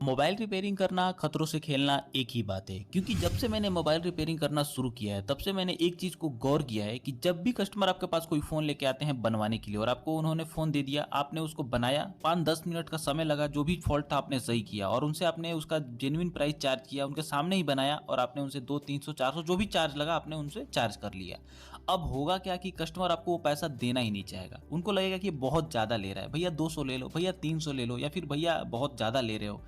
Mobile repairing करना खतरों से खेलना एक ही बात है, क्योंकि जब से मैंने मोबाइल रिपेयरिंग करना शुरू किया है तब से मैंने एक चीज को गौर किया है कि जब भी कस्टमर आपके पास कोई फोन लेके आते हैं बनवाने के लिए और आपको उन्होंने फोन दे दिया, आपने उसको बनाया, 5-10 मिनट का समय लगा, जो भी फॉल्ट था आपने सही किया और उनसे आपने उसका जेन्युइन प्राइस चार्ज किया, उनके सामने ही बनाया और आपने उनसे 200-300-400 जो भी चार्ज लगा आपने उनसे चार्ज कर लिया। अब होगा क्या कि कस्टमर आपको वो पैसा देना ही नहीं चाहेगा, उनको लगेगा कि बहुत ज्यादा ले रहा है, भैया 200 ले लो, भैया 300 ले लो, या फिर भैया बहुत ज्यादा ले रहे हो।